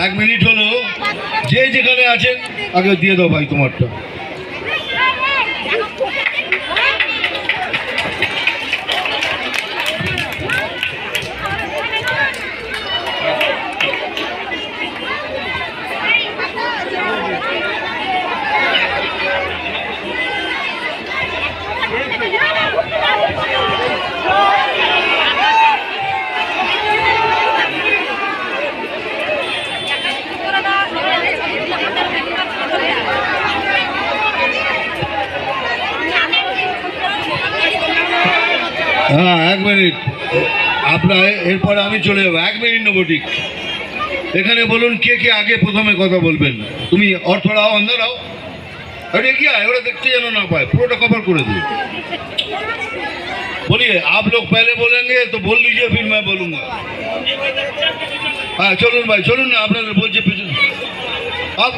1 minute হলো, যে যেখানে আছেন আগে দিয়ে দাও ভাই তোমারটা। হ্যাঁ 1 মিনিট, আপনার এরপরে আমি চলে যাবো। 1 মিনিট নেবো ঠিক। এখানে বলুন কে কে আগে প্রথমে কথা বলবেন। তুমি অর্থরাও অন্ধরাও, अरे क्या है वो देखते जानो ना पाए, पूरा कवर कर दिए। बोलिए, आप लोग पहले बोलेंगे तो बोल लीजिए, फिर मैं बोलूँगा। हाँ चलून भाई, चलून ना, आपने बोल पीछे आप